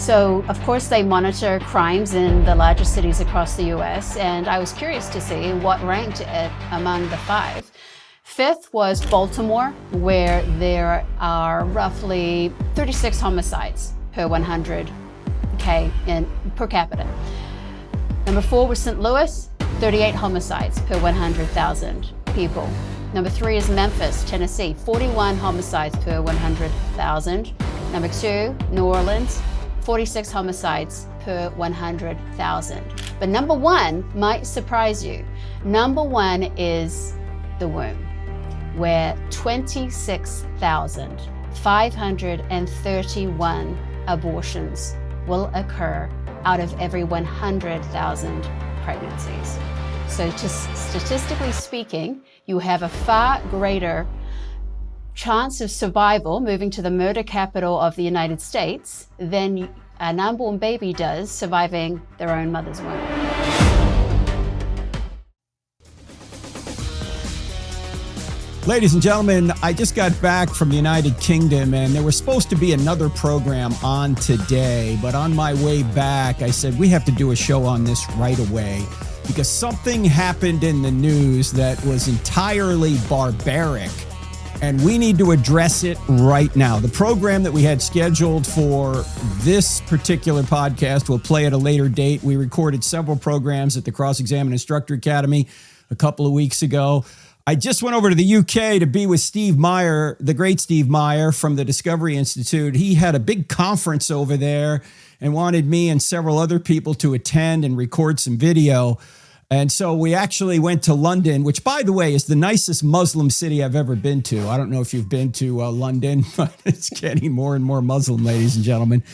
So, of course, they monitor crimes in the larger cities across the US, and I was curious to see what ranked it among the 5. 5th was Baltimore, where there are roughly 36 homicides per 100K per capita. Number 4 was St. Louis, 38 homicides per 100,000 people. Number 3 is Memphis, Tennessee, 41 homicides per 100,000. Number 2, New Orleans, 46 homicides per 100,000. But number 1 might surprise you. Number 1 is the womb, where 26,531 abortions will occur out of every 100,000 pregnancies. So statistically speaking, you have a far greater chance of survival moving to the murder capital of the United States than an unborn baby does surviving their own mother's womb. Ladies and gentlemen, I just got back from the United Kingdom and there was supposed to be another program on today, but on my way back, I said, we have to do a show on this right away because something happened in the news that was entirely barbaric and we need to address it right now. The program that we had scheduled for this particular podcast will play at a later date. We recorded several programs at the Cross-Examine Instructor Academy a couple of weeks ago. I just went over to the UK to be with Steve Meyer, the great Steve Meyer from the Discovery Institute. He had a big conference over there and wanted me and several other people to attend and record some video. And so we actually went to London, which, by the way, is the nicest Muslim city I've ever been to. I don't know if you've been to London, but it's getting more and more Muslim, ladies and gentlemen.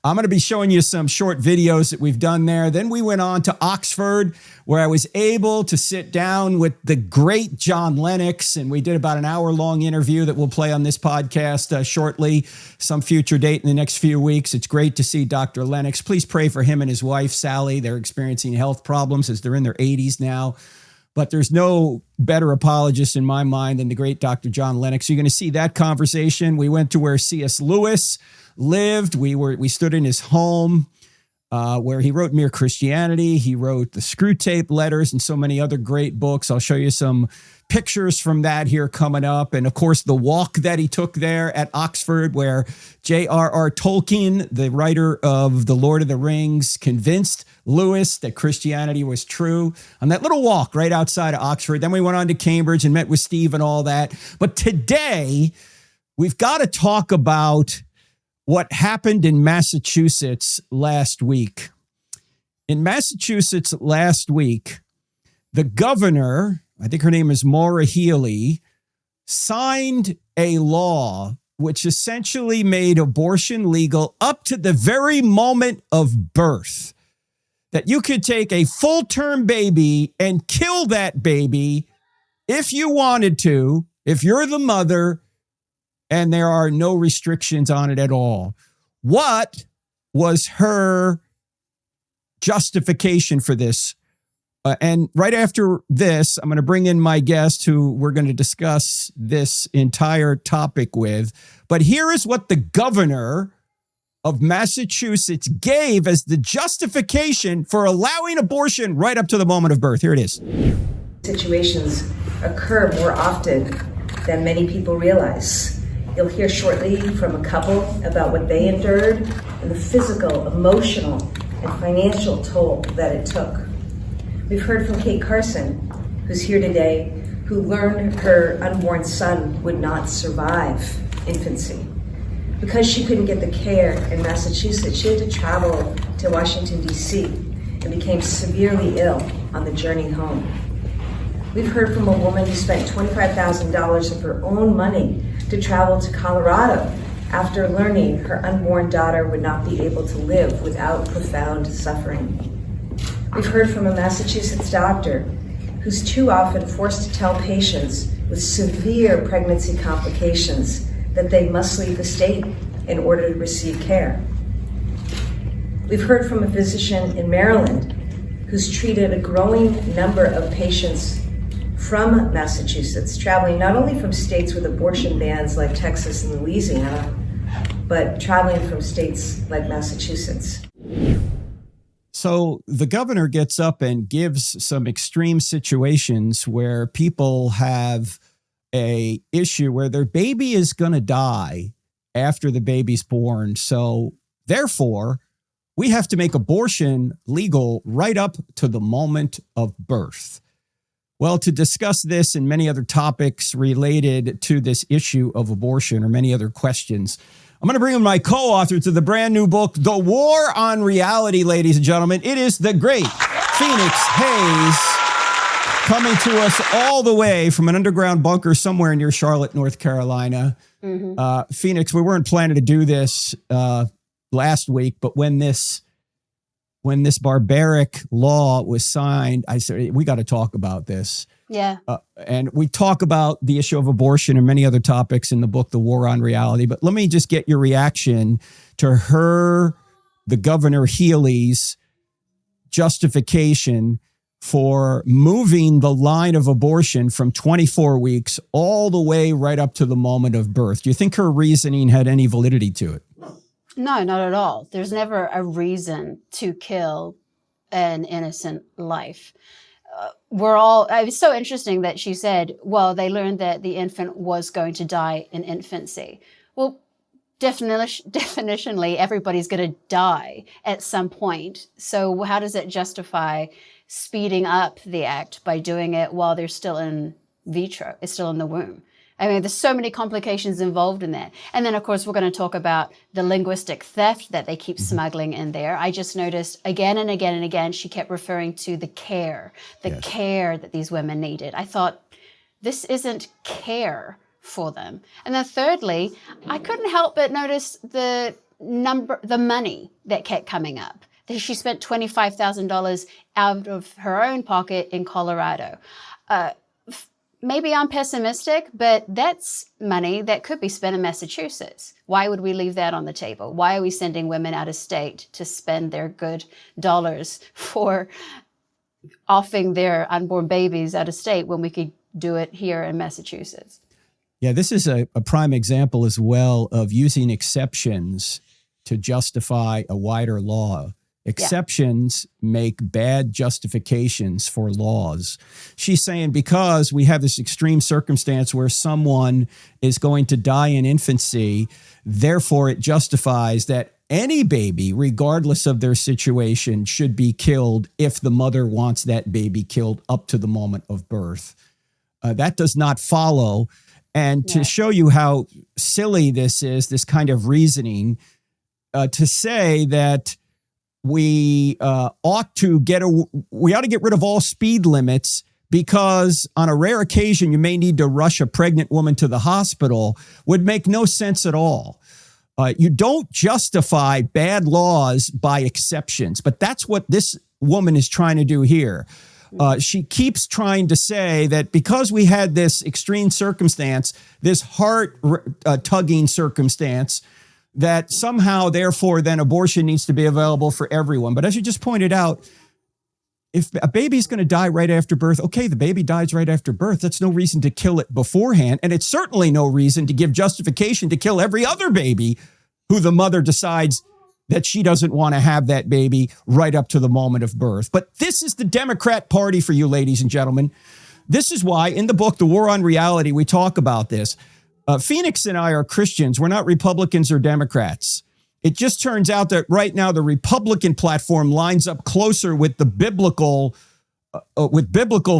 I'm going to be showing you some short videos that we've done there. Then we went on to Oxford, where I was able to sit down with the great John Lennox, and we did about an hour-long interview that we'll play on this podcast shortly, some future date in the next few weeks. It's great to see Dr. Lennox. Please pray for him and his wife, Sally. They're experiencing health problems as they're in their 80s now. But there's no better apologist in my mind than the great Dr. John Lennox. You're going to see that conversation. We went to where C.S. Lewis lived. We stood in his home where he wrote Mere Christianity. He wrote the Screwtape Letters and so many other great books. I'll show you some pictures from that here coming up. And of course, the walk that he took there at Oxford, where J.R.R. Tolkien, the writer of The Lord of the Rings, convinced Lewis that Christianity was true on that little walk right outside of Oxford. Then we went on to Cambridge and met with Steve and all that. But today, we've got to talk about what happened in Massachusetts last week. In Massachusetts last week, the governor, I think her name is Maura Healey, signed a law which essentially made abortion legal up to the very moment of birth. That you could take a full-term baby and kill that baby if you wanted to, if you're the mother, and there are no restrictions on it at all. What was her justification for this? And right after this, I'm going to bring in my guest who we're going to discuss this entire topic with. But here is what the governor of Massachusetts gave as the justification for allowing abortion right up to the moment of birth. Here it is. Situations occur more often than many people realize. You'll hear shortly from a couple about what they endured and the physical, emotional, and financial toll that it took. We've heard from Kate Carson, who's here today, who learned her unborn son would not survive infancy. Because she couldn't get the care in Massachusetts, she had to travel to Washington, D.C. and became severely ill on the journey home. We've heard from a woman who spent $25,000 of her own money to travel to Colorado after learning her unborn daughter would not be able to live without profound suffering. We've heard from a Massachusetts doctor who's too often forced to tell patients with severe pregnancy complications that they must leave the state in order to receive care. We've heard from a physician in Maryland who's treated a growing number of patients from Massachusetts, traveling not only from states with abortion bans like Texas and Louisiana, but traveling from states like Massachusetts. So the governor gets up and gives some extreme situations where people have a issue where their baby is going to die after the baby's born. So therefore, we have to make abortion legal right up to the moment of birth. Well, to discuss this and many other topics related to this issue of abortion or many other questions, I'm going to bring in my co-author to the brand new book, The War on Reality, ladies and gentlemen. It is the great Phoenix Hayes, coming to us all the way from an underground bunker somewhere near Charlotte, North Carolina. Phoenix, we weren't planning to do this last week, but when this barbaric law was signed, I said, we got to talk about this. Yeah. And we talk about the issue of abortion and many other topics in the book, The War on Reality. But let me just get your reaction to the Governor Healey's justification for moving the line of abortion from 24 weeks all the way right up to the moment of birth. Do you think her reasoning had any validity to it? No, not at all. There's never a reason to kill an innocent life. It was so interesting that she said, well, they learned that the infant was going to die in infancy. Well, definitionally, everybody's going to die at some point. So how does it justify speeding up the act by doing it while they're still in vitro, it's still in the womb? I mean, there's so many complications involved in that. And then, of course, we're going to talk about the linguistic theft that they keep smuggling in there. I just noticed again and again and again, she kept referring to the care that these women needed. I thought, this isn't care for them. And then thirdly, I couldn't help but notice the money that kept coming up. She spent $25,000 out of her own pocket in Colorado. Maybe I'm pessimistic, but that's money that could be spent in Massachusetts. Why would we leave that on the table? Why are we sending women out of state to spend their good dollars for offing their unborn babies out of state when we could do it here in Massachusetts? Yeah, this is a prime example as well of using exceptions to justify a wider law. Exceptions make bad justifications for laws. She's saying because we have this extreme circumstance where someone is going to die in infancy, therefore it justifies that any baby, regardless of their situation, should be killed if the mother wants that baby killed up to the moment of birth. That does not follow. And to show you how silly this is, this kind of reasoning, to say that we ought to get rid of all speed limits because on a rare occasion you may need to rush a pregnant woman to the hospital would make no sense at all. You don't justify bad laws by exceptions, but that's what this woman is trying to do here. She keeps trying to say that because we had this extreme circumstance, this heart-tugging circumstance, that somehow, therefore, then abortion needs to be available for everyone. But as you just pointed out, if a baby's going to die right after birth, okay, the baby dies right after birth. That's no reason to kill it beforehand. And it's certainly no reason to give justification to kill every other baby who the mother decides that she doesn't want to have that baby right up to the moment of birth. But this is the Democrat Party for you, ladies and gentlemen. This is why in the book, The War on Reality, we talk about this. Phoenix and I are Christians. We're not Republicans or Democrats. It just turns out that right now the Republican platform lines up closer with the biblical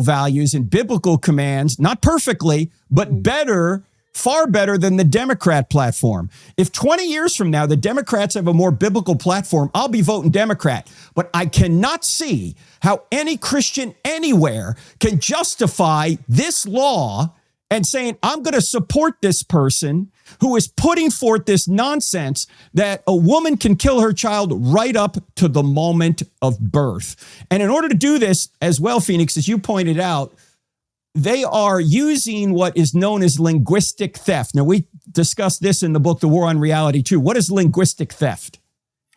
values and biblical commands, not perfectly, but better, far better than the Democrat platform. If 20 years from now, the Democrats have a more biblical platform, I'll be voting Democrat. But I cannot see how any Christian anywhere can justify this law and saying, I'm going to support this person who is putting forth this nonsense that a woman can kill her child right up to the moment of birth. And in order to do this as well, Phoenix, as you pointed out, they are using what is known as linguistic theft. Now, we discussed this in the book, The War on Reality, too. What is linguistic theft?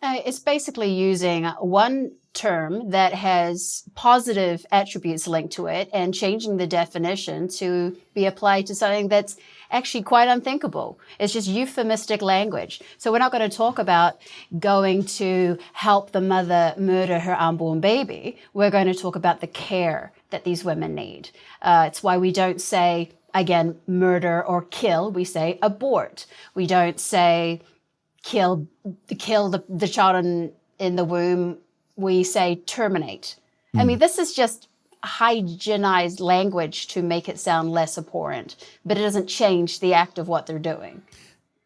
It's basically using one term that has positive attributes linked to it and changing the definition to be applied to something that's actually quite unthinkable. It's just euphemistic language. So we're not going to talk about going to help the mother murder her unborn baby. We're going to talk about the care that these women need. It's why we don't say, again, murder or kill. We say abort. We don't say kill the child in the womb. We say terminate. I mean, this is just hygienized language to make it sound less abhorrent, but it doesn't change the act of what they're doing.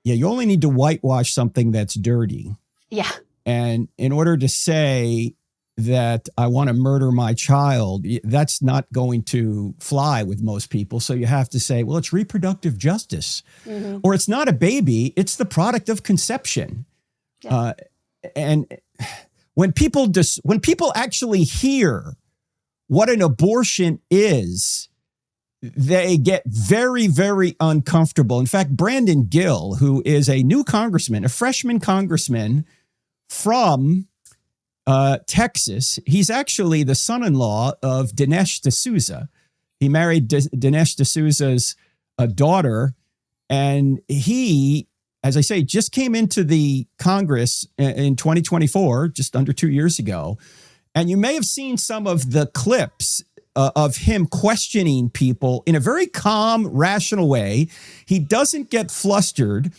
Yeah, you only need to whitewash something that's dirty. Yeah. And in order to say that I want to murder my child, that's not going to fly with most people. So you have to say, well, it's reproductive justice, or it's not a baby, it's the product of conception. Yeah. And when people actually hear what an abortion is, they get very, very uncomfortable. In fact, Brandon Gill, who is a new congressman, a freshman congressman from Texas, he's actually the son-in-law of Dinesh D'Souza. He married Dinesh D'Souza's daughter, and he, as I say, just came into the Congress in 2024, just under 2 years ago. And you may have seen some of the clips of him questioning people in a very calm, rational way. He doesn't get flustered.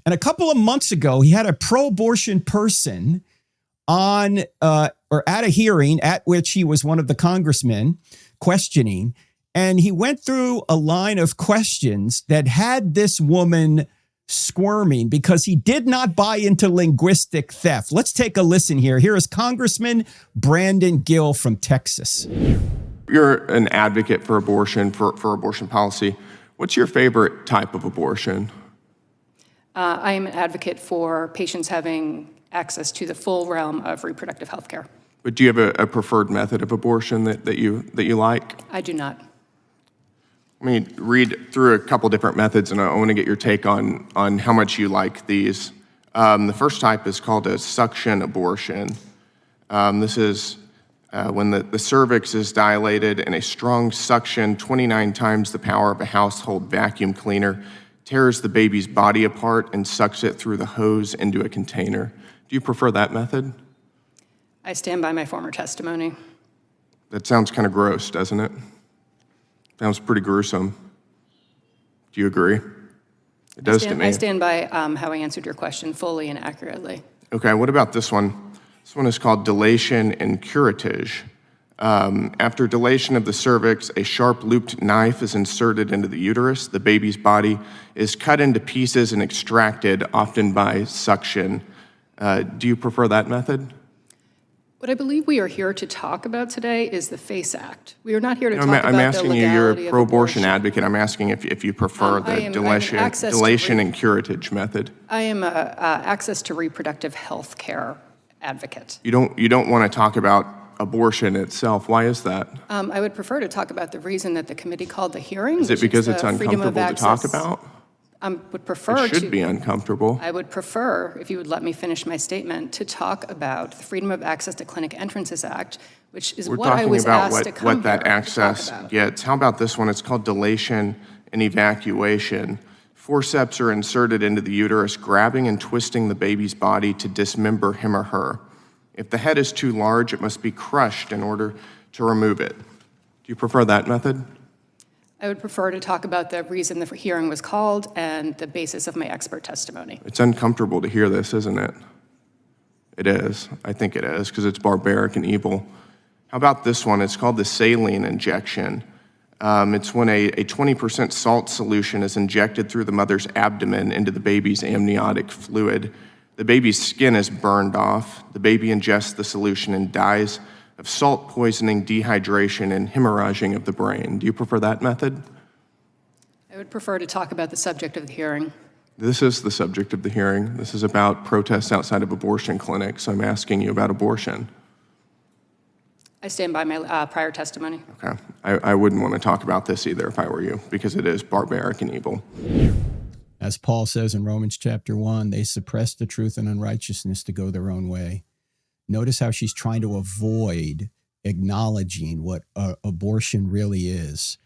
And a couple of months ago, he had a pro-abortion person on or at a hearing at which he was one of the congressmen questioning. And he went through a line of questions that had this woman squirming because he did not buy into linguistic theft. Let's take a listen here. Here is Congressman Brandon Gill from Texas. You're an advocate for abortion, for abortion policy. What's your favorite type of abortion? I am an advocate for patients having access to the full realm of reproductive health care. But do you have a preferred method of abortion that you like? I do not. Let me read through a couple different methods, and I want to get your take on how much you like these. The first type is called a suction abortion. This is when the cervix is dilated and a strong suction, 29 times the power of a household vacuum cleaner, tears the baby's body apart and sucks it through the hose into a container. Do you prefer that method? I stand by my former testimony. That sounds kind of gross, doesn't it? Sounds pretty gruesome. Do you agree? It does to me. I stand by how I answered your question fully and accurately. Okay, what about this one? This one is called dilation and curettage. After dilation of the cervix, a sharp looped knife is inserted into the uterus. The baby's body is cut into pieces and extracted, often by suction. Do you prefer that method? What I believe we are here to talk about today is the FACE Act. We are not here to talk about I'm asking the you, you're legality a of pro-abortion abortion. advocate. I'm asking if you prefer the dilation and curettage method. I am an access to reproductive health care advocate. You don't want to talk about abortion itself. Why is that? I would prefer to talk about the reason that the committee called the hearing. Is it because it's uncomfortable to talk about? I would prefer It should be uncomfortable. I would prefer, if you would let me finish my statement, to talk about the Freedom of Access to Clinic Entrances Act, which is what I was asked to come We're talking about what that here to access talk about. gets. How about this one? It's called dilation and evacuation. Forceps are inserted into the uterus, grabbing and twisting the baby's body to dismember him or her. If the head is too large, it must be crushed in order to remove it. Do you prefer that method? I would prefer to talk about the reason the hearing was called and the basis of my expert testimony. It's uncomfortable to hear this, isn't it? It is. I think it is, because it's barbaric and evil. How about this one? It's called the saline injection. It's when a 20% salt solution is injected through the mother's abdomen into the baby's amniotic fluid. The baby's skin is burned off. The baby ingests the solution and dies of salt poisoning, dehydration, and hemorrhaging of the brain. Do you prefer that method? I would prefer to talk about the subject of the hearing. This is the subject of the hearing. This is about protests outside of abortion clinics. I'm asking you about abortion. I stand by my prior testimony. Okay. I wouldn't want to talk about this either if I were you, because it is barbaric and evil. As Paul says in Romans chapter 1, they suppress the truth and unrighteousness to go their own way. Notice how she's trying to avoid acknowledging what abortion really is.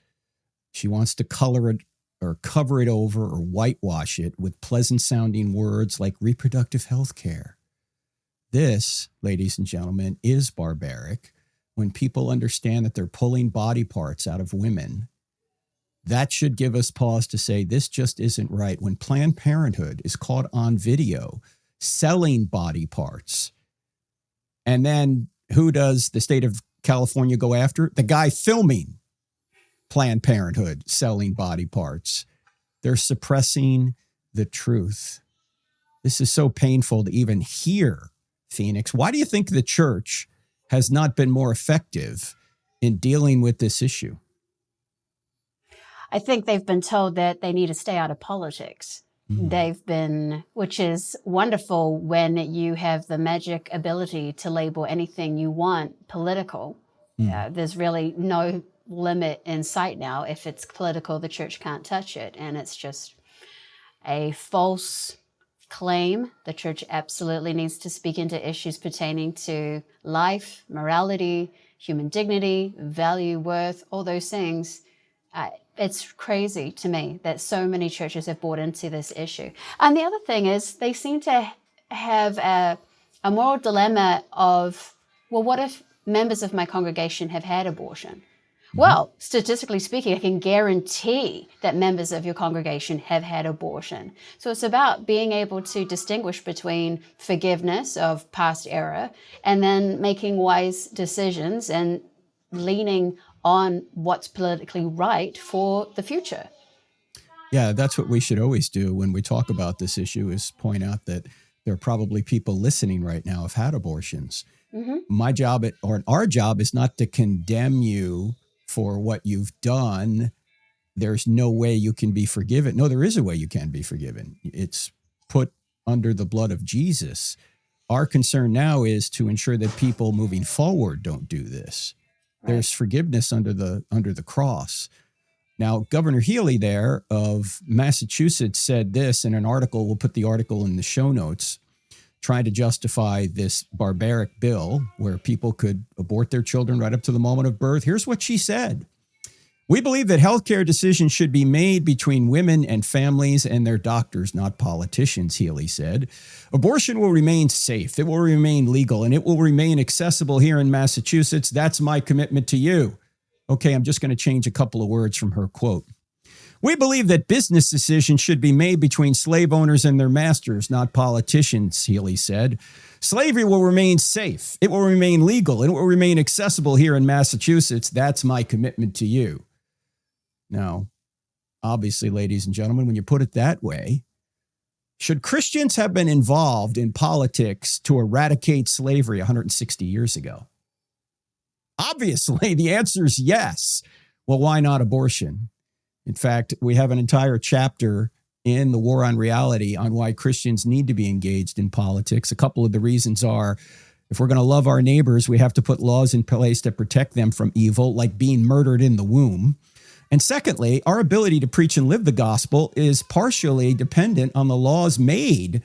She wants to color it or cover it over or whitewash it with pleasant sounding words like reproductive health care. This, ladies and gentlemen, is barbaric. When people understand that they're pulling body parts out of women, that should give us pause to say this just isn't right. When Planned Parenthood is caught on video selling body parts, and then who does the state of California go after? The guy filming Planned Parenthood selling body parts. They're suppressing the truth. This is so painful to even hear, Phoenix. Why do you think the church has not been more effective in dealing with this issue? I think they've been told that they need to stay out of politics. They've been, which is wonderful when you have the magic ability to label anything you want political. There's really no limit in sight now. If it's political, the church can't touch it. And it's just a false claim. The church absolutely needs to speak into issues pertaining to life, morality, human dignity, value, worth, all those things. It's crazy to me that so many churches have bought into this issue. And the other thing is they seem to have a moral dilemma of, well, what if members of my congregation have had abortion? Well, statistically speaking, I can guarantee that members of your congregation have had abortion. So it's about being able to distinguish between forgiveness of past error and then making wise decisions and leaning on what's politically right for the future. Yeah, that's what we should always do when we talk about this issue, is point out that there are probably people listening right now who've had abortions. My job or our job is not to condemn you for what you've done. There's no way you can be forgiven. No, there is a way you can be forgiven. It's put under the blood of Jesus. Our concern now is to ensure that people moving forward don't do this. Right. There's forgiveness under the cross. Now, Governor Healy there of Massachusetts said this in an article. We'll put the article in the show notes, trying to justify this barbaric bill where people could abort their children right up to the moment of birth. Here's what she said. We believe that healthcare decisions should be made between women and families and their doctors, not politicians, Healy said. Abortion will remain safe. It will remain legal, and it will remain accessible here in Massachusetts. That's my commitment to you. Okay, I'm just going to change a couple of words from her quote. We believe that business decisions should be made between slave owners and their masters, not politicians, Healy said. Slavery will remain safe. It will remain legal, and it will remain accessible here in Massachusetts. That's my commitment to you. Now, obviously, ladies and gentlemen, when you put it that way, should Christians have been involved in politics to eradicate slavery 160 years ago? Obviously, the answer is yes. Well, why not abortion? In fact, we have an entire chapter in The War on Reality on why Christians need to be engaged in politics. A couple of the reasons are, if we're going to love our neighbors, we have to put laws in place to protect them from evil, like being murdered in the womb. And secondly, our ability to preach and live the gospel is partially dependent on the laws made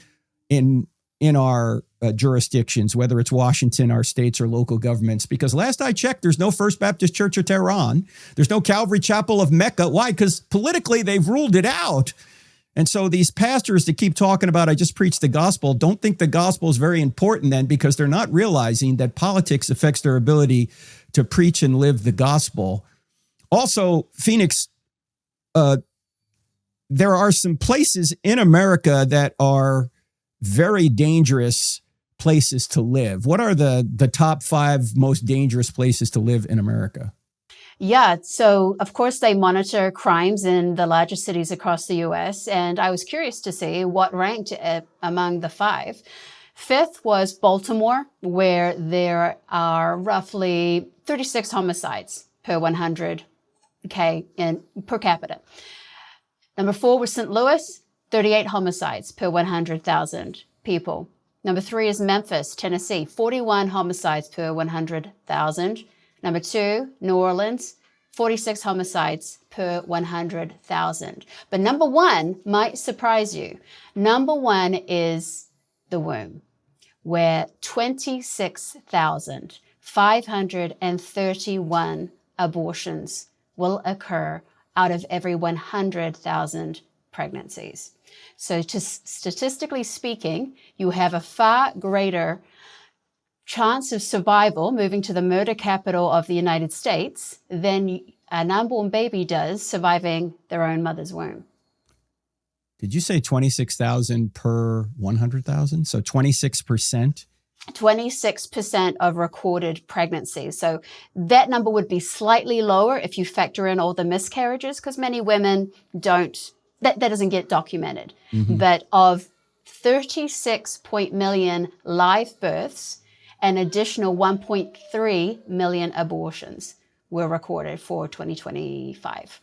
in our jurisdictions, whether it's Washington, our states, or local governments. Because last I checked, there's no First Baptist Church of Tehran. There's no Calvary Chapel of Mecca. Why? Because politically they've ruled it out. And so these pastors that keep talking about, I just preach the gospel, don't think the gospel is very important then, because they're not realizing that politics affects their ability to preach and live the gospel. Also, Phoenix, there are some places in America that are very dangerous places to live. What are the top 5 most dangerous places to live in America? Yeah, so of course they monitor crimes in the larger cities across the US, and I was curious to see what ranked among the 5. 5th was Baltimore, where there are roughly 36 homicides per 100K per capita. Number 4 was St. Louis, 38 homicides per 100,000 people. Number 3 is Memphis, Tennessee, 41 homicides per 100,000. Number 2, New Orleans, 46 homicides per 100,000. But number 1 might surprise you. Number 1 is the womb. where 26,531 abortions will occur out of every 100,000 pregnancies. So statistically speaking, you have a far greater chance of survival moving to the murder capital of the United States than an unborn baby does surviving their own mother's womb. Did you say 26,000 per 100,000? So 26%? 26% of recorded pregnancies. So that number would be slightly lower if you factor in all the miscarriages, because many women don't, that doesn't get documented. Mm-hmm. But of 36 million live births, an additional 1.3 million abortions were recorded for 2025.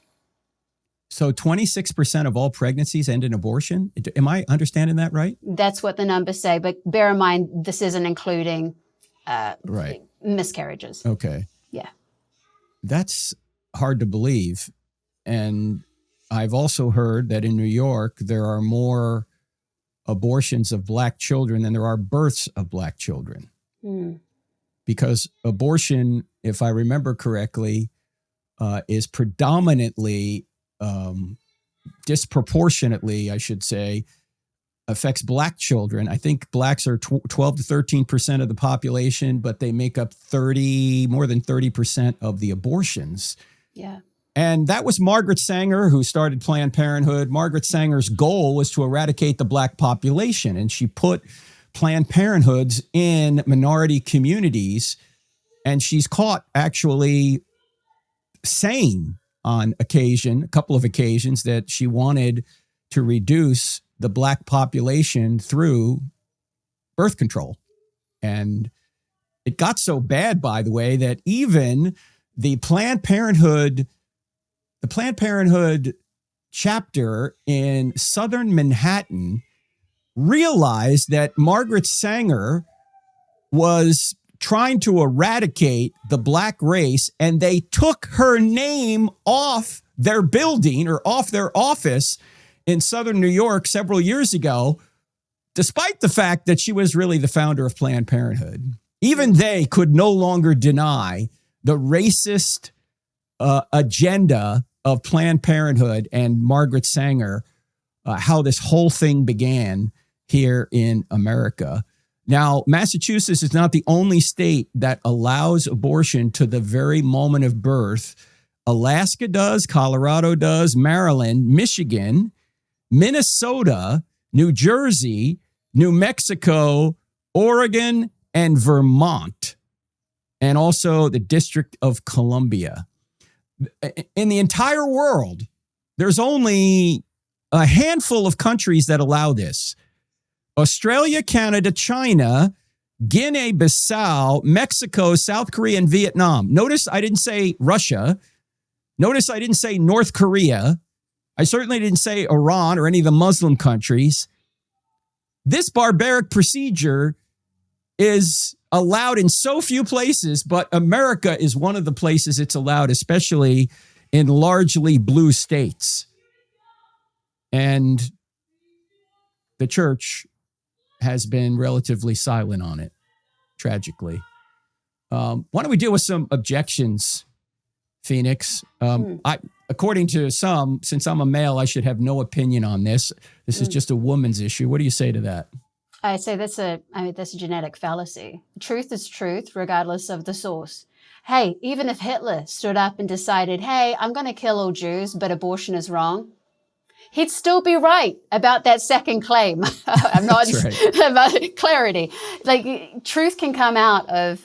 So 26% of all pregnancies end in abortion? Am I understanding that right? That's what the numbers say, but bear in mind, this isn't including miscarriages. Okay. Yeah. That's hard to believe. And I've also heard that in New York, there are more abortions of Black children than there are births of Black children. Because abortion, if I remember correctly, is predominantly, disproportionately, I should say, affects Black children. I think Blacks are 12 to 13% of the population, but they make up more than 30% of the abortions. Yeah. And that was Margaret Sanger, who started Planned Parenthood. Margaret Sanger's goal was to eradicate the Black population, and she put Planned Parenthoods in minority communities, and she's caught actually saying on occasion, a couple of occasions, that she wanted to reduce the Black population through birth control. And it got so bad, by the way, that even the Planned Parenthood chapter in Southern Manhattan realized that Margaret Sanger was trying to eradicate the Black race, and they took her name off their building or off their office in Southern New York several years ago, despite the fact that she was really the founder of Planned Parenthood. Even they could no longer deny the racist agenda of Planned Parenthood and Margaret Sanger, how this whole thing began here in America. Now, Massachusetts is not the only state that allows abortion to the very moment of birth. Alaska does, Colorado does, Maryland, Michigan, Minnesota, New Jersey, New Mexico, Oregon, and Vermont, and also the District of Columbia. In the entire world, there's only a handful of countries that allow this. Australia, Canada, China, Guinea-Bissau, Mexico, South Korea, and Vietnam. Notice I didn't say Russia. Notice I didn't say North Korea. I certainly didn't say Iran or any of the Muslim countries. This barbaric procedure is allowed in so few places, but America is one of the places it's allowed, especially in largely blue states. And the church has been relatively silent on it, tragically. Why don't we deal with some objections, Phoenix? According to some, since I'm a male, I should have no opinion on this. This is just a woman's issue. What do you say to that? I say that's a genetic fallacy. Truth is truth, regardless of the source. Hey, even if Hitler stood up and decided, hey, I'm going to kill all Jews, but abortion is wrong, he'd still be right about that second claim. I'm not about clarity. Like, truth can come out of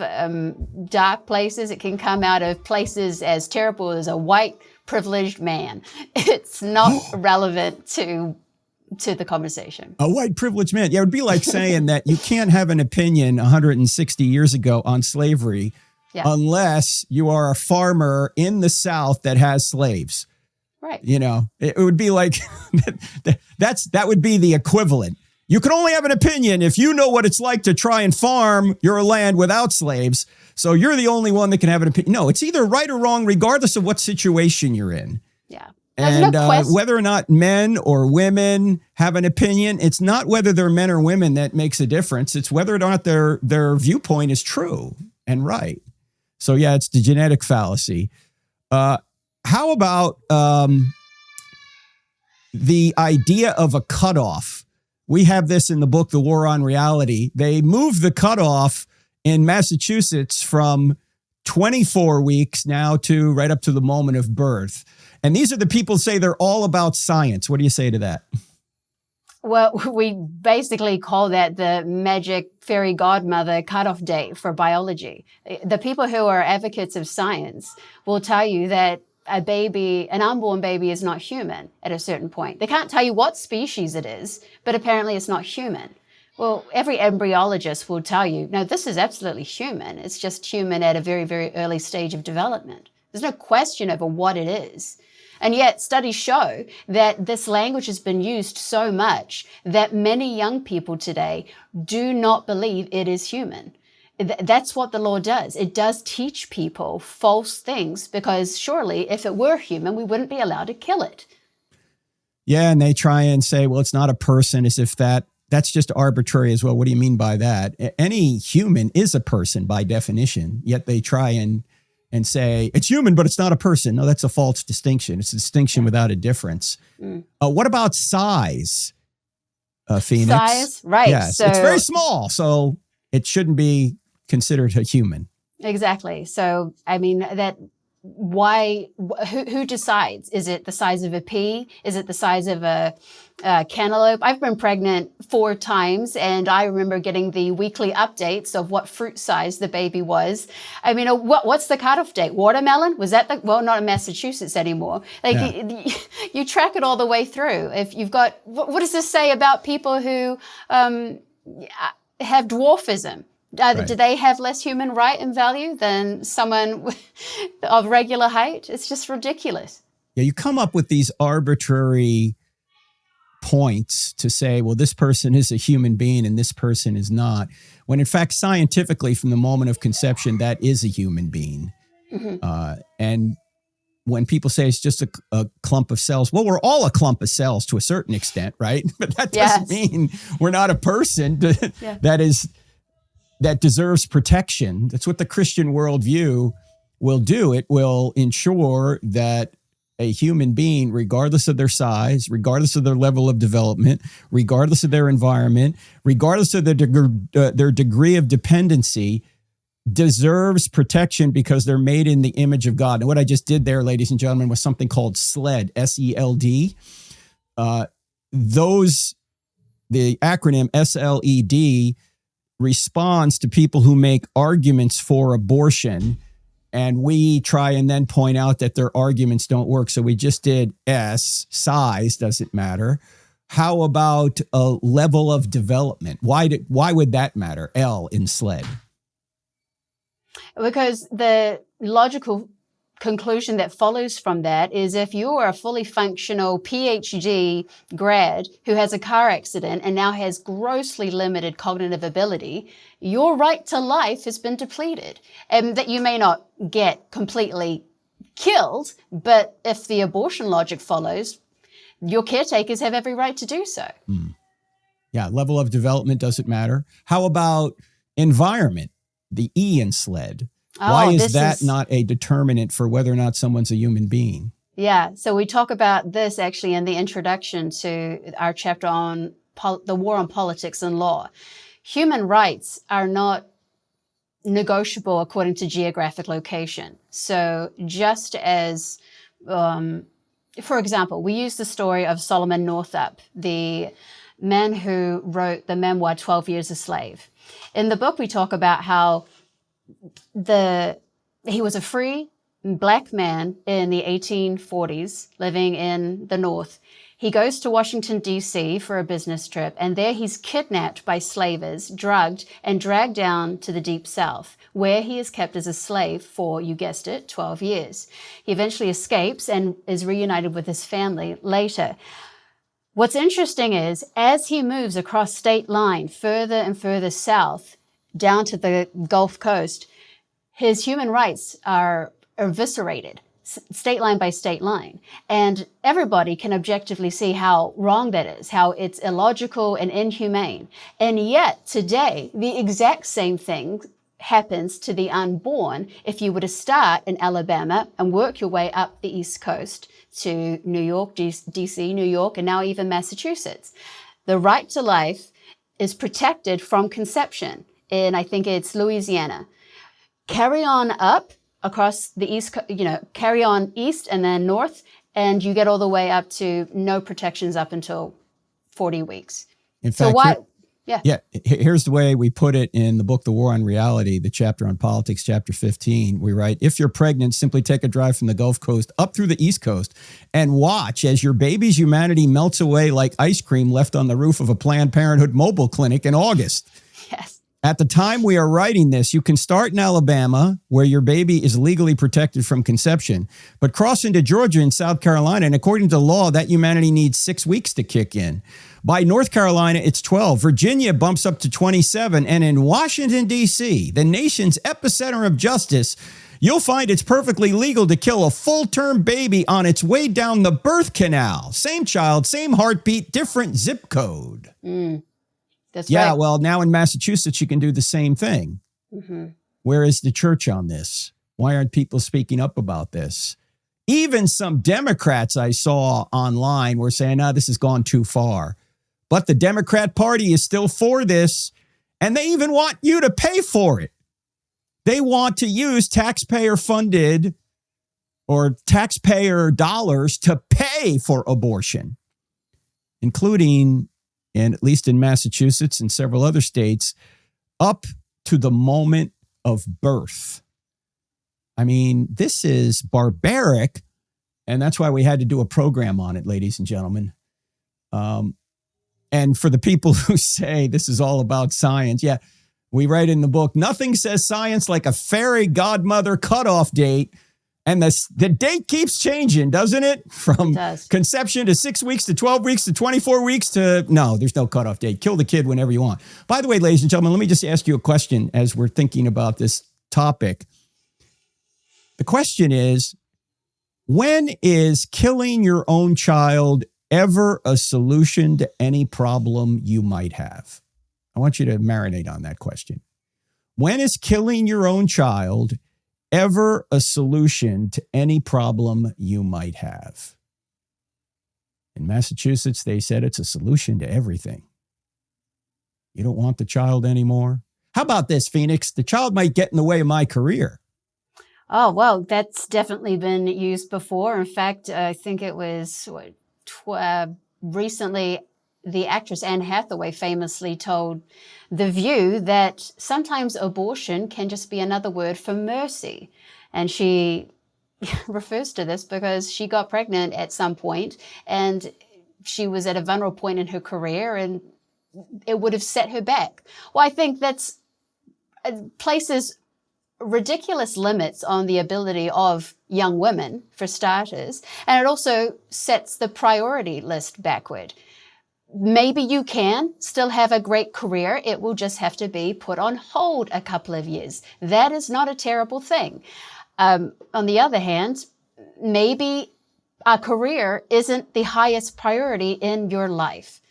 dark places. It can come out of places as terrible as a white privileged man. It's not relevant to the conversation. A white privileged man. Yeah, it would be like saying that you can't have an opinion 160 years ago on slavery unless you are a farmer in the South that has slaves. Right. You know, it would be like that would be the equivalent. You can only have an opinion if you know what it's like to try and farm your land without slaves. So you're the only one that can have an opinion. No, it's either right or wrong, regardless of what situation you're in. Yeah. There's And no question. whether or not men or women have an opinion, it's not whether they're men or women that makes a difference. It's whether or not their viewpoint is true and right. So yeah, it's the genetic fallacy. How about the idea of a cutoff? We have this in the book, The War on Reality. They moved the cutoff in Massachusetts from 24 weeks now to right up to the moment of birth. And these are the people who say they're all about science. What do you say to that? Well, we basically call that the magic fairy godmother cutoff date for biology. The people who are advocates of science will tell you that an unborn baby is not human at a certain point. They can't tell you what species it is, but apparently it's not human. Well, every embryologist will tell you, no, this is absolutely human. It's just human at a very, very early stage of development. There's no question over what it is. And yet studies show that this language has been used so much that many young people today do not believe it is human. That's what the law does. It does teach people false things because surely if it were human, we wouldn't be allowed to kill it. Yeah, and they try and say, well, it's not a person, as if that's just arbitrary as well. What do you mean by that? Any human is a person by definition, yet they try and say it's human, but it's not a person. No, that's a false distinction. It's a distinction without a difference. What about size, Phoenix? Size, right. Yes, it's very small, so it shouldn't be considered a human. Exactly. So, I mean, who decides? Is it the size of a pea? Is it the size of a cantaloupe? I've been pregnant 4 times, and I remember getting the weekly updates of what fruit size the baby was. I mean, what's the cutoff date? Watermelon? Was that well, not in Massachusetts anymore. You track it all the way through. If you've got, what does this say about people who have dwarfism? Right. Do they have less human right and value than someone of regular height? It's just ridiculous. Yeah, you come up with these arbitrary points to say, well, this person is a human being and this person is not, when in fact, scientifically, from the moment of conception, that is a human being. Mm-hmm. And when people say it's just a clump of cells, well, we're all a clump of cells to a certain extent, right? But that doesn't mean we're not a person that deserves protection. That's what the Christian worldview will do. It will ensure that a human being, regardless of their size, regardless of their level of development, regardless of their environment, regardless of their degree of dependency, deserves protection because they're made in the image of God. And what I just did there, ladies and gentlemen, was something called SLED, S-E-L-D. The acronym SLED responds to people who make arguments for abortion, and we try and then point out that their arguments don't work. So we just did S, size doesn't matter. How about a level of development? Why would that matter? L in SLED. Because the logical conclusion that follows from that is if you are a fully functional PhD grad who has a car accident and now has grossly limited cognitive ability, your right to life has been depleted. And that you may not get completely killed, but if the abortion logic follows, your caretakers have every right to do so. Yeah, level of development doesn't matter. How about environment? The E in SLED. Why is that not a determinant for whether or not someone's a human being? Yeah, so we talk about this actually in the introduction to our chapter on the war on politics and law. Human rights are not negotiable according to geographic location. So just as, for example, we use the story of Solomon Northup, the man who wrote the memoir 12 Years a Slave. In the book, we talk about how he was a free black man in the 1840s living in the North. He goes to Washington, D.C. for a business trip, and there he's kidnapped by slavers, drugged, and dragged down to the Deep South, where he is kept as a slave for, you guessed it, 12 years. He eventually escapes and is reunited with his family later. What's interesting is, as he moves across state line further and further south, down to the Gulf Coast, his human rights are eviscerated. state line by state line. And everybody can objectively see how wrong that is, how it's illogical and inhumane. And yet today, the exact same thing happens to the unborn if you were to start in Alabama and work your way up the East Coast to New York, DC, New York, and now even Massachusetts. The right to life is protected from conception in, I think it's Louisiana. Carry on up across the East, carry on east and then north, and you get all the way up to no protections up until 40 weeks. In fact, Yeah. Here's the way we put it in the book, The War on Reality, the chapter on politics, chapter 15. We write, if you're pregnant, simply take a drive from the Gulf Coast up through the East Coast and watch as your baby's humanity melts away like ice cream left on the roof of a Planned Parenthood mobile clinic in August. Yes. At the time we are writing this, you can start in Alabama, where your baby is legally protected from conception, but cross into Georgia and South Carolina, and according to law, that humanity needs 6 weeks to kick in. By North Carolina, it's 12. Virginia bumps up to 27. And in Washington, D.C., the nation's epicenter of justice, you'll find it's perfectly legal to kill a full-term baby on its way down the birth canal. Same child, same heartbeat, different zip code. That's yeah, right. well, now in Massachusetts, you can do the same thing. Mm-hmm. Where is the church on this? Why aren't people speaking up about this? Even some Democrats I saw online were saying, this has gone too far. But the Democrat Party is still for this, and they even want you to pay for it. They want to use taxpayer-funded or taxpayer dollars to pay for abortion, including, and at least in Massachusetts and several other states, up to the moment of birth. I mean, this is barbaric, and that's why we had to do a program on it, ladies and gentlemen. And for the people who say this is all about science, yeah, we write in the book, nothing says science like a fairy godmother cutoff date. And the date keeps changing, doesn't it? From conception to 6 weeks to 12 weeks to 24 weeks to, no, there's no cutoff date. Kill the kid whenever you want. By the way, ladies and gentlemen, let me just ask you a question as we're thinking about this topic. The question is, when is killing your own child ever a solution to any problem you might have? I want you to marinate on that question. When is killing your own child ever a solution to any problem you might have? In Massachusetts, they said it's a solution to everything. You don't want the child anymore? How about this, Phoenix? The child might get in the way of my career. Oh, well, that's definitely been used before. In fact, I think it was recently the actress Anne Hathaway famously told The View that sometimes abortion can just be another word for mercy. And she refers to this because she got pregnant at some point and she was at a vulnerable point in her career and it would have set her back. Well, I think that's places ridiculous limits on the ability of young women, for starters, and it also sets the priority list backward. Maybe you can still have a great career. It will just have to be put on hold a couple of years. That is not a terrible thing. On the other hand, maybe a career isn't the highest priority in your life.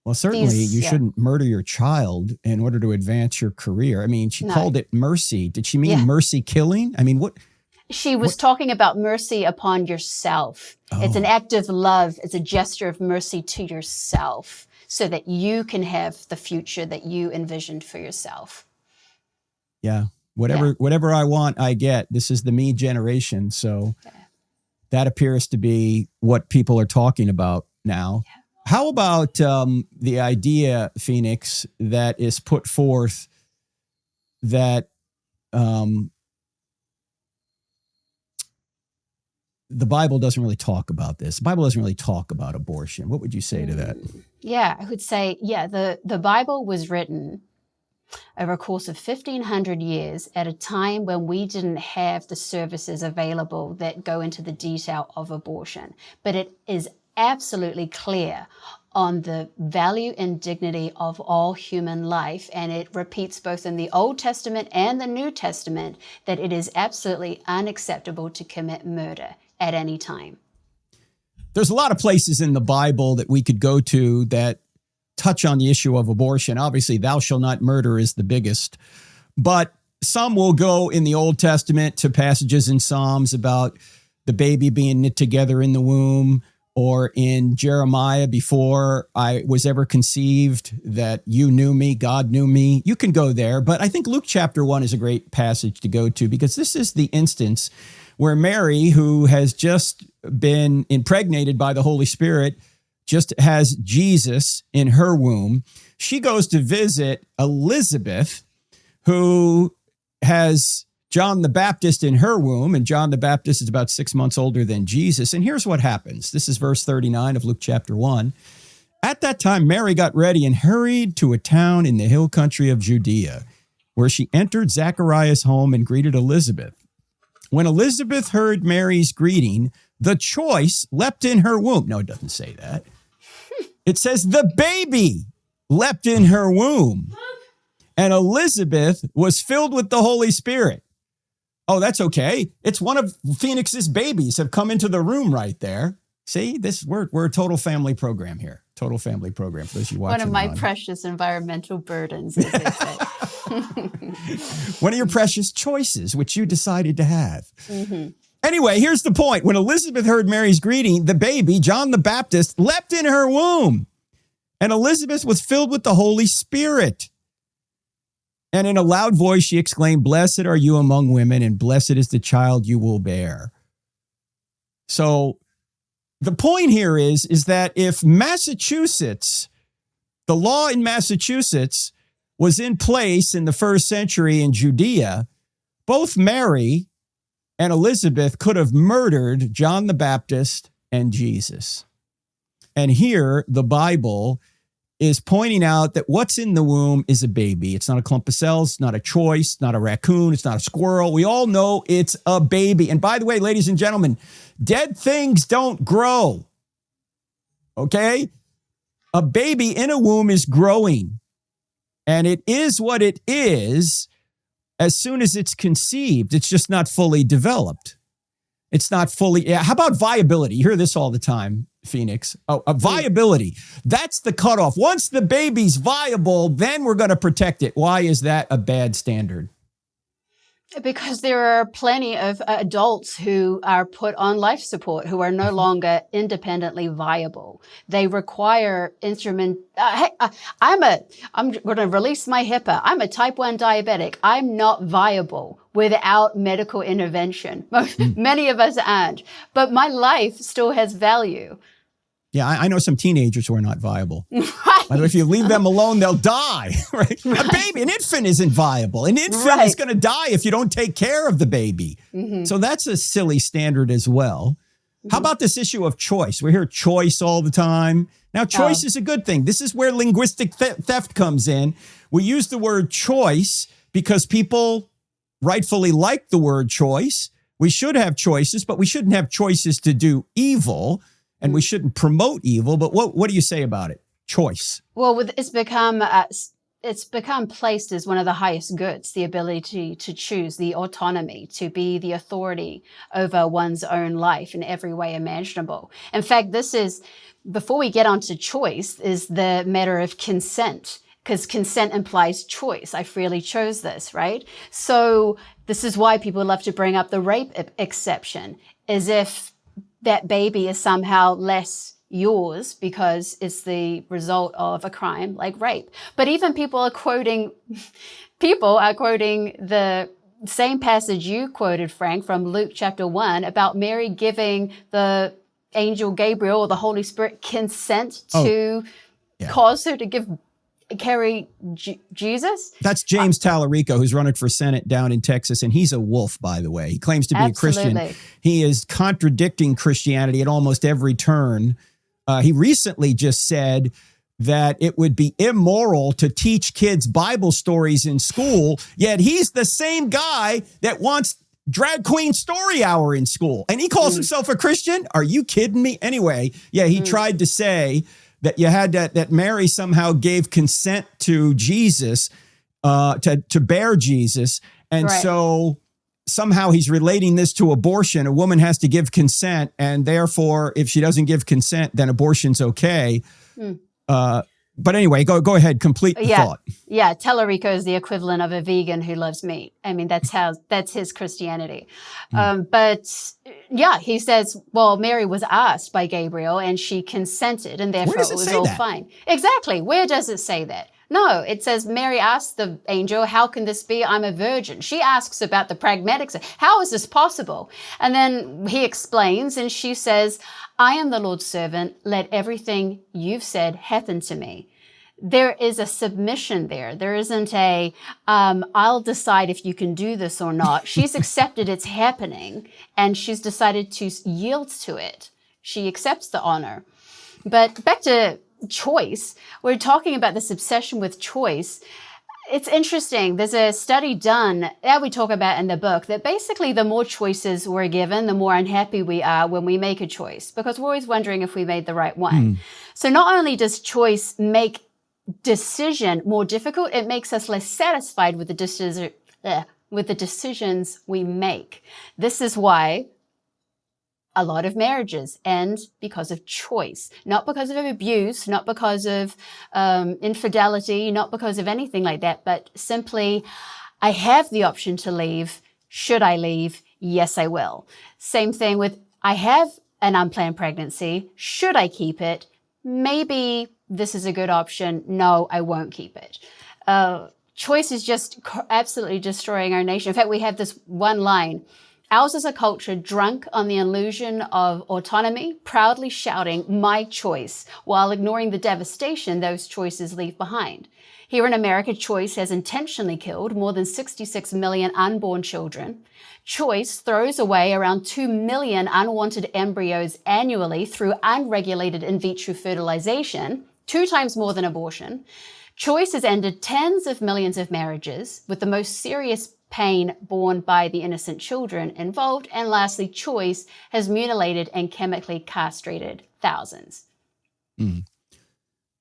Well, certainly you shouldn't murder your child in order to advance your career. I mean, she called it mercy. Did she mean mercy killing? I mean, what? She was talking about mercy upon yourself. Oh. It's an act of love. It's a gesture of mercy to yourself so that you can have the future that you envisioned for yourself. Yeah. Whatever I want, I get. This is the me generation. So that appears to be what people are talking about now. Yeah. How about the idea, Phoenix, that is put forth that the Bible doesn't really talk about this? The Bible doesn't really talk about abortion. What would you say to that? Yeah, I would say, the Bible was written over a course of 1,500 years at a time when we didn't have the services available that go into the detail of abortion. But it is absolutely clear on the value and dignity of all human life. And it repeats both in the Old Testament and the New Testament that it is absolutely unacceptable to commit murder at any time. There's a lot of places in the Bible that we could go to that touch on the issue of abortion. Obviously, thou shalt not murder is the biggest, but some will go in the Old Testament to passages in Psalms about the baby being knit together in the womb, or in Jeremiah, before I was ever conceived, that you knew me, God knew me. You can go there, but I think Luke chapter 1 is a great passage to go to, because this is the instance where Mary, who has just been impregnated by the Holy Spirit, just has Jesus in her womb. She goes to visit Elizabeth, who has John the Baptist in her womb, and John the Baptist is about 6 months older than Jesus. And here's what happens. This is verse 39 of Luke chapter 1. At that time, Mary got ready and hurried to a town in the hill country of Judea, where she entered Zachariah's home and greeted Elizabeth. When Elizabeth heard Mary's greeting, the choice leapt in her womb. No, it doesn't say that. It says the baby leapt in her womb, and Elizabeth was filled with the Holy Spirit. Oh, that's okay. It's one of Phoenix's babies have come into the room right there. See, we're a total family program here. Total family program for those of you watching. One of my precious environmental burdens, as they say. One of your precious choices, which you decided to have. Mm-hmm. Anyway, here's the point. When Elizabeth heard Mary's greeting, the baby, John the Baptist, leapt in her womb, and Elizabeth was filled with the Holy Spirit. And in a loud voice, she exclaimed, "Blessed are you among women, and blessed is the child you will bear." So the point here is that if Massachusetts, the law in Massachusetts was in place in the first century in Judea, both Mary and Elizabeth could have murdered John the Baptist and Jesus. And here the Bible is pointing out that what's in the womb is a baby. It's not a clump of cells, not a choice, not a raccoon, it's not a squirrel. We all know it's a baby. And by the way, ladies and gentlemen, dead things don't grow. Okay? A baby in a womb is growing. And it is what it is as soon as it's conceived. It's just not fully developed. It's not fully. How about viability? You hear this all the time, Phoenix. Viability. That's the cutoff. Once the baby's viable, then we're going to protect it. Why is that a bad standard? Because there are plenty of adults who are put on life support who are no longer independently viable. They require instrument. I'm going to release my HIPAA. I'm a type 1 diabetic. I'm not viable without medical intervention. Many of us aren't. But my life still has value. Yeah, I know some teenagers who are not viable. Right. By the way, if you leave them alone, they'll die. Right? A baby, an infant isn't viable. An infant is going to die if you don't take care of the baby. Mm-hmm. So that's a silly standard as well. Mm-hmm. How about this issue of choice? We hear choice all the time. Now, choice is a good thing. This is where linguistic theft comes in. We use the word choice because people rightfully like the word choice. We should have choices, but we shouldn't have choices to do evil. And we shouldn't promote evil, but what do you say about it? Choice. Well, it's become placed as one of the highest goods, the ability to choose, the autonomy, to be the authority over one's own life in every way imaginable. In fact, before we get onto choice, is the matter of consent, because consent implies choice. I freely chose this, right? So this is why people love to bring up the rape exception, as if that baby is somehow less yours because it's the result of a crime like rape. But even people are quoting the same passage you quoted, Frank, from Luke chapter 1 about Mary giving the angel Gabriel or the Holy Spirit consent to cause her to carry Jesus. That's James Tallarico, who's running for Senate down in Texas, and he's a wolf, by the way. He claims to be a Christian. He is contradicting Christianity at almost every turn. He recently just said that it would be immoral to teach kids Bible stories in school, yet he's the same guy that wants drag queen story hour in school, and he calls himself a Christian? Are you kidding me? Anyway, he tried to say that you had that Mary somehow gave consent to Jesus, to bear Jesus. And Right. so somehow he's relating this to abortion. A woman has to give consent, and therefore, if she doesn't give consent, then abortion's okay. But anyway, go ahead, complete the thought. Yeah, Tellerico is the equivalent of a vegan who loves meat. I mean, that's his Christianity. But yeah, he says, well, Mary was asked by Gabriel and she consented, and therefore it was all fine. Exactly. Where does it say that? No, it says Mary asked the angel, how can this be? I'm a virgin. She asks about the pragmatics. How is this possible? And then he explains, and she says, I am the Lord's servant. Let everything you've said happen to me. There is a submission there. There isn't a, I'll decide if you can do this or not. She's accepted it's happening, and she's decided to yield to it. She accepts the honor. But back to choice, we're talking about this obsession with choice. It's interesting. There's a study done that we talk about in the book that basically the more choices we're given, the more unhappy we are when we make a choice, because we're always wondering if we made the right one. So not only does choice make decision more difficult, it makes us less satisfied with the decisions we make. This is why a lot of marriages end because of choice, not because of abuse, not because of infidelity, not because of anything like that, but simply, I have the option to leave. Should I leave? Yes, I will. Same thing with, I have an unplanned pregnancy. Should I keep it? Maybe this is a good option. No, I won't keep it. Choice is just absolutely destroying our nation. In fact, we have this one line. Ours is a culture drunk on the illusion of autonomy, proudly shouting, my choice, while ignoring the devastation those choices leave behind. Here in America, choice has intentionally killed more than 66 million unborn children. Choice throws away around 2 million unwanted embryos annually through unregulated in vitro fertilization, 2 times more than abortion. Choice has ended tens of millions of marriages, with the most serious pain borne by the innocent children involved. And lastly, choice has mutilated and chemically castrated thousands.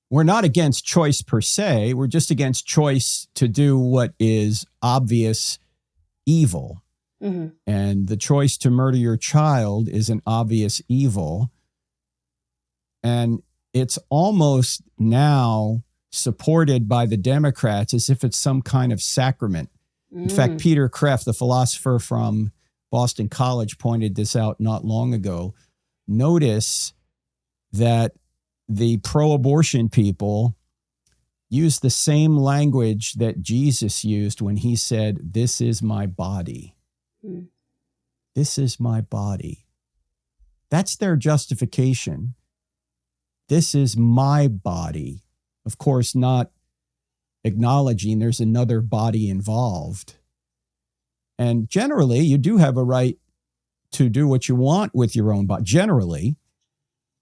We're not against choice per se. We're just against choice to do what is obvious evil. And the choice to murder your child is an obvious evil. And it's almost now supported by the Democrats as if it's some kind of sacrament. In fact, Peter Kreeft, the philosopher from Boston College, pointed this out not long ago. Notice that the pro-abortion people use the same language that Jesus used when he said, this is my body. This is my body. That's their justification. This is my body. Of course, not acknowledging there's another body involved. And generally, you do have a right to do what you want with your own body, generally,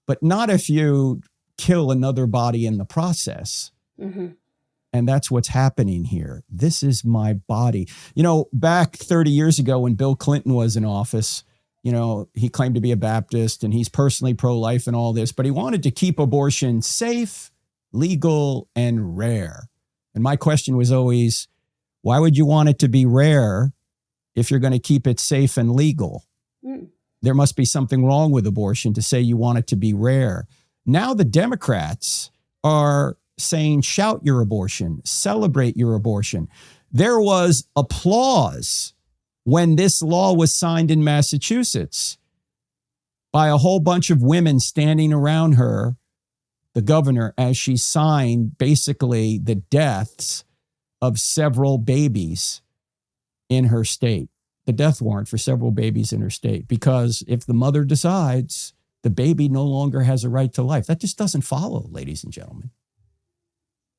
but not if you kill another body in the process. And that's what's happening here. This is my body. You know, back 30 years ago when Bill Clinton was in office, you know, he claimed to be a Baptist and he's personally pro-life and all this, but he wanted to keep abortion safe, legal, and rare. And my question was always, why would you want it to be rare if you're going to keep it safe and legal? There must be something wrong with abortion to say you want it to be rare. Now the Democrats are saying, shout your abortion, celebrate your abortion. There was applause when this law was signed in Massachusetts by a whole bunch of women standing around her, the governor, as she signed basically the deaths of several babies in her state, the death warrant for several babies in her state. Because if the mother decides, the baby no longer has a right to life. That just doesn't follow, ladies and gentlemen.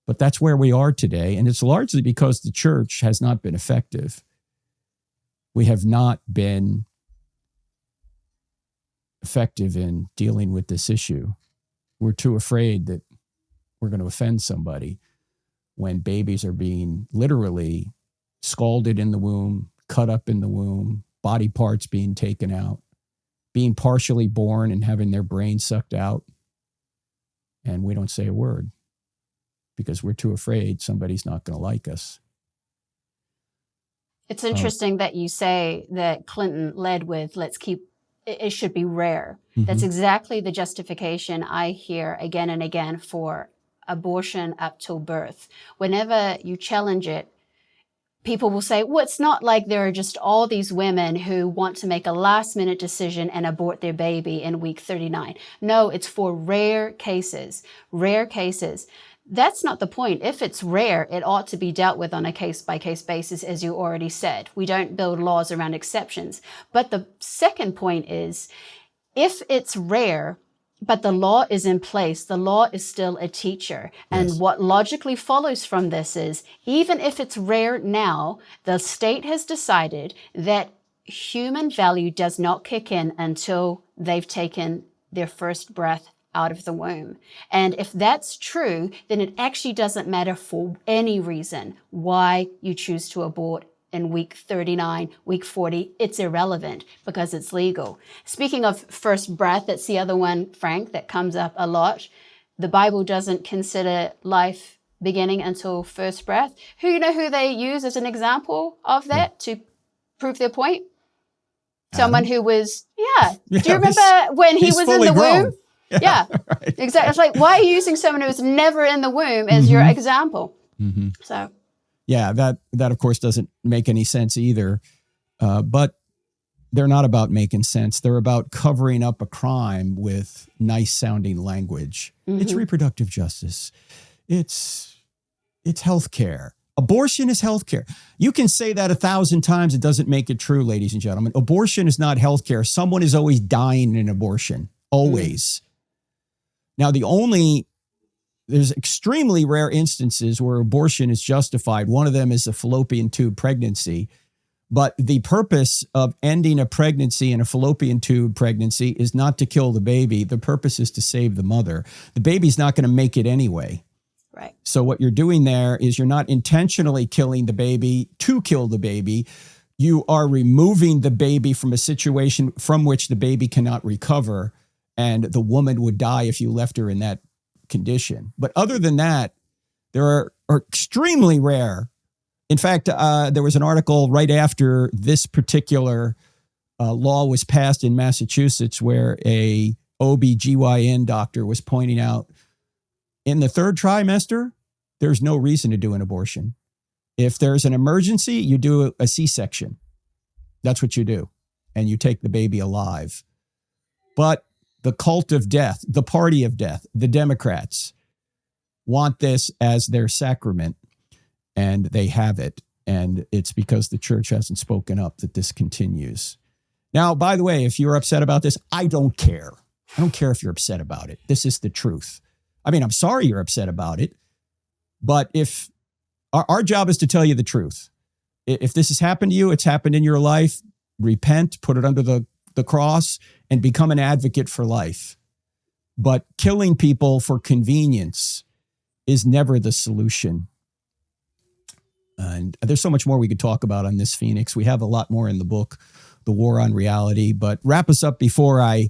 But that's where we are today. And it's largely because the church has not been effective. We have not been effective in dealing with this issue. We're too afraid that we're going to offend somebody when babies are being literally scalded in the womb, cut up in the womb, body parts being taken out, being partially born and having their brain sucked out. And we don't say a word because we're too afraid somebody's not going to like us. It's interesting that you say that Clinton led with, it should be rare. Mm-hmm. That's exactly the justification I hear again and again for abortion up till birth. Whenever you challenge it, people will say, well, it's not like there are just all these women who want to make a last-minute decision and abort their baby in week 39. No, it's for rare cases. Rare cases. That's not the point. If it's rare, it ought to be dealt with on a case-by-case basis, as you already said. We don't build laws around exceptions. But the second point is, if it's rare, but the law is in place, the law is still a teacher. And Yes. what logically follows from this is, even if it's rare now, the state has decided that human value does not kick in until they've taken their first breath out of the womb. And if that's true, then it actually doesn't matter for any reason why you choose to abort in week 39, week 40, it's irrelevant because it's legal. Speaking of first breath, that's the other one, Frank, that comes up a lot. The Bible doesn't consider life beginning until first breath. You know who they use as an example of that to prove their point? Someone who was, do you remember when he was in the womb? Yeah, right. Exactly. It's like, why are you using someone who's never in the womb as your example? Mm-hmm. So, yeah, that of course doesn't make any sense either. But they're not about making sense. They're about covering up a crime with nice sounding language. Mm-hmm. It's reproductive justice. It's healthcare. Abortion is healthcare. You can say that 1,000 times. It doesn't make it true, ladies and gentlemen. Abortion is not healthcare. Someone is always dying in abortion. Always. Now, there's extremely rare instances where abortion is justified. One of them is a fallopian tube pregnancy. But the purpose of ending a pregnancy and a fallopian tube pregnancy is not to kill the baby. The purpose is to save the mother. The baby's not going to make it anyway. Right. So what you're doing there is you're not intentionally killing the baby to kill the baby. You are removing the baby from a situation from which the baby cannot recover. And the woman would die if you left her in that condition. But other than that, there are extremely rare. In fact, there was an article right after this particular law was passed in Massachusetts where a OB/GYN doctor was pointing out in the third trimester, there's no reason to do an abortion. If there's an emergency, you do a C-section. That's what you do. And you take the baby alive. But the cult of death, the party of death, the Democrats want this as their sacrament, and they have it. And it's because the church hasn't spoken up that this continues. Now, by the way, if you're upset about this, I don't care. I don't care if you're upset about it. This is the truth. I mean, I'm sorry you're upset about it, but if our job is to tell you the truth. If this has happened to you, it's happened in your life, repent, put it under the cross, and become an advocate for life. But killing people for convenience is never the solution. And there's so much more we could talk about on this, Phoenix. We have a lot more in the book, The War on Reality. But wrap us up before I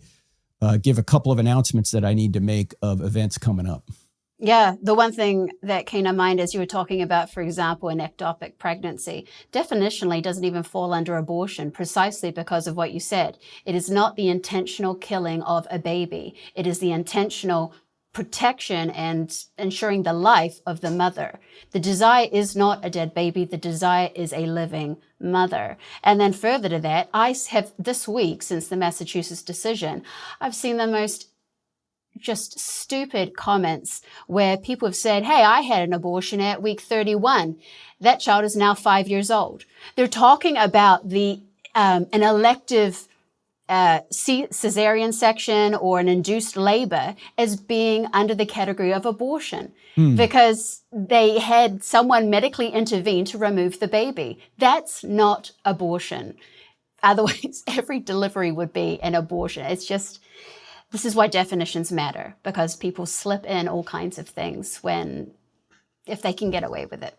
give a couple of announcements that I need to make of events coming up. Yeah, the one thing that came to mind as you were talking about, for example, an ectopic pregnancy, definitionally doesn't even fall under abortion precisely because of what you said. It is not the intentional killing of a baby. It is the intentional protection and ensuring the life of the mother. The desire is not a dead baby. The desire is a living mother. And then further to that, I have this week, since the Massachusetts decision, I've seen the most just stupid comments where people have said, hey, I had an abortion at week 31. That child is now 5 years old. They're talking about an elective cesarean section or an induced labor as being under the category of abortion because they had someone medically intervene to remove the baby. That's not abortion. Otherwise, every delivery would be an abortion. It's just, this is why definitions matter, because people slip in all kinds of things if they can get away with it.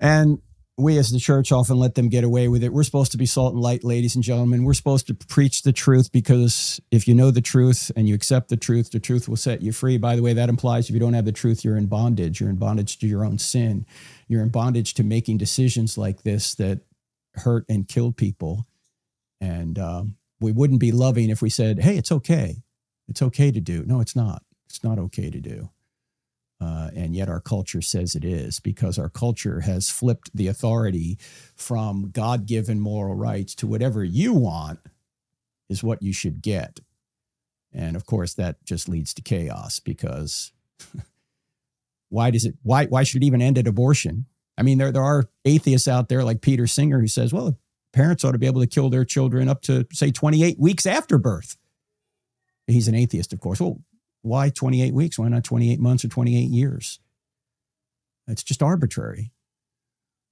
And we as the church often let them get away with it. We're supposed to be salt and light, ladies and gentlemen. We're supposed to preach the truth, because if you know the truth and you accept the truth will set you free. By the way, that implies if you don't have the truth, you're in bondage. You're in bondage to your own sin. You're in bondage to making decisions like this that hurt and kill people. And we wouldn't be loving if we said, hey, it's okay. It's okay to do. No, it's not. It's not okay to do. And yet our culture says it is, because our culture has flipped the authority from God-given moral rights to whatever you want is what you should get. And of course, that just leads to chaos, because why should it even end at abortion? I mean, there are atheists out there like Peter Singer who says, well, parents ought to be able to kill their children up to, say, 28 weeks after birth. He's an atheist, of course. Well, why 28 weeks? Why not 28 months or 28 years? It's just arbitrary.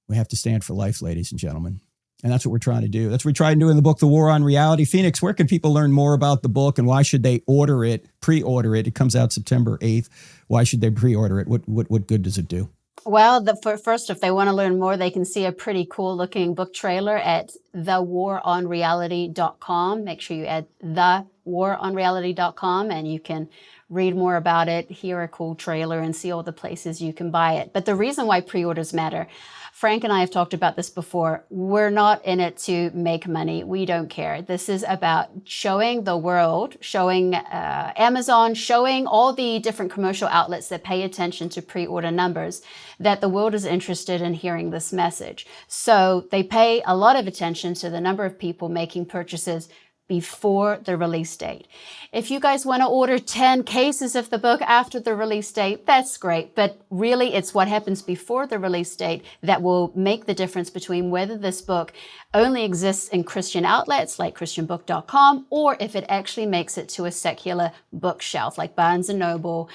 We have to stand for life, ladies and gentlemen. And that's what we're trying to do. That's what we try to do in the book, The War on Reality. Phoenix, where can people learn more about the book, and why should they order it, pre-order it? It comes out September 8th. Why should they pre-order it? What good does it do? Well, first, if they want to learn more, they can see a pretty cool looking book trailer at thewaronreality.com. Make sure you add thewaronreality.com, and you can read more about it, hear a cool trailer, and see all the places you can buy it. But the reason why pre-orders matter, Frank and I have talked about this before. We're not in it to make money. We don't care. This is about showing the world, showing Amazon, showing all the different commercial outlets that pay attention to pre-order numbers, that the world is interested in hearing this message. So they pay a lot of attention to the number of people making purchases before the release date. If you guys want to order 10 cases of the book after the release date, that's great. But really, it's what happens before the release date that will make the difference between whether this book only exists in Christian outlets like christianbook.com, or if it actually makes it to a secular bookshelf like Barnes & Noble,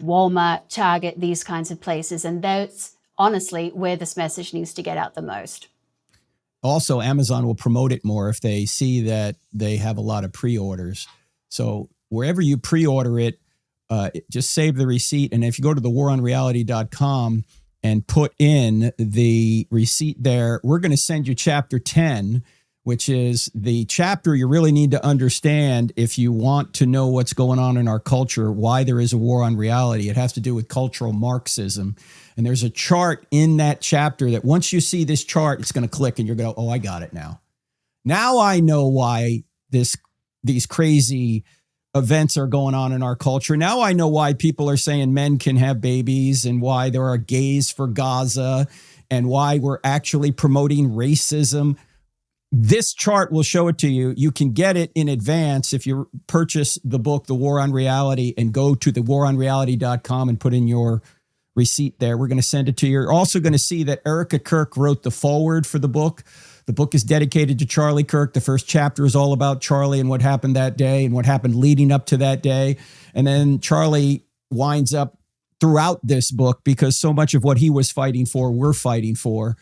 Walmart, Target, these kinds of places. And that's honestly where this message needs to get out the most. Also, Amazon will promote it more if they see that they have a lot of pre-orders. So wherever you pre-order it, just save the receipt. And if you go to thewaronreality.com and put in the receipt there, we're going to send you chapter 10, which is the chapter you really need to understand if you want to know what's going on in our culture, why there is a war on reality. It has to do with cultural Marxism. And there's a chart in that chapter that once you see this chart, it's going to click and you're going to, oh, I got it now. Now I know why these crazy events are going on in our culture. Now I know why people are saying men can have babies, and why there are gays for Gaza, and why we're actually promoting racism. This chart will show it to you. You can get it in advance if you purchase the book, The War on Reality, and go to thewaronreality.com and put in your receipt there. We're going to send it to you. You're also going to see that Erica Kirk wrote the foreword for the book. The book is dedicated to Charlie Kirk. The first chapter is all about Charlie and what happened that day and what happened leading up to that day. And then Charlie winds up throughout this book, because so much of what he was fighting for, we're fighting for,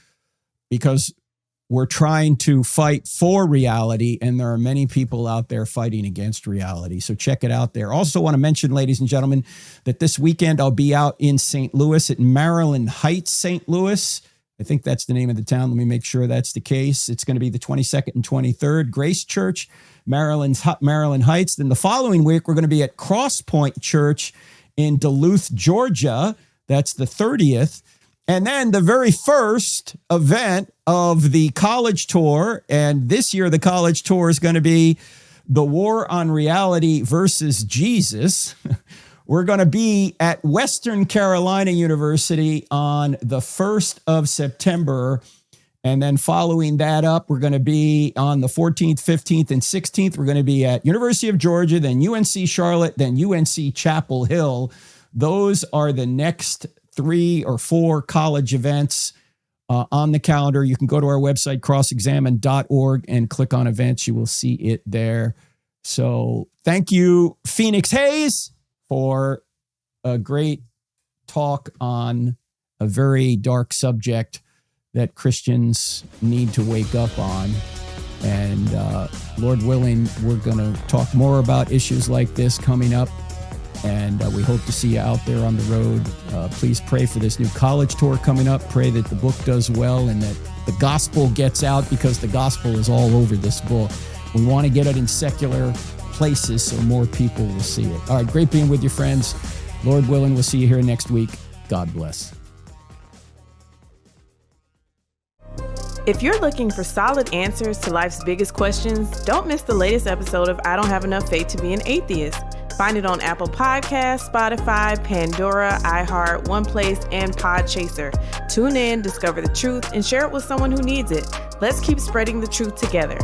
because we're trying to fight for reality, and there are many people out there fighting against reality. So check it out there. Also want to mention, ladies and gentlemen, that this weekend I'll be out in St. Louis at Maryland Heights, St. Louis. I think that's the name of the town. Let me make sure that's the case. It's going to be the 22nd and 23rd, Grace Church, Maryland Heights. Then the following week, we're going to be at Cross Point Church in Duluth, Georgia. That's the 30th. And then the very first event of the college tour, and this year the college tour is going to be The War on Reality versus Jesus. We're going to be at Western Carolina University on the 1st of September. And then following that up, we're going to be on the 14th, 15th, and 16th. We're going to be at University of Georgia, then UNC Charlotte, then UNC Chapel Hill. Those are the next 3 or 4 college events on the calendar. You can go to our website, crossexamine.org, and click on events. You will see it there. So thank you, Phoenix Hayes, for a great talk on a very dark subject that Christians need to wake up on. And Lord willing, we're going to talk more about issues like this coming up. And we hope to see you out there on the road. Please pray for this new college tour coming up. Pray that the book does well and that the gospel gets out, because the gospel is all over this book. We want to get it in secular places so more people will see it. All right, great being with you, friends. Lord willing, we'll see you here next week. God bless. If you're looking for solid answers to life's biggest questions, don't miss the latest episode of I Don't Have Enough Faith to Be an Atheist. Find it on Apple Podcasts, Spotify, Pandora, iHeart, OnePlace, and Podchaser. Tune in, discover the truth, and share it with someone who needs it. Let's keep spreading the truth together.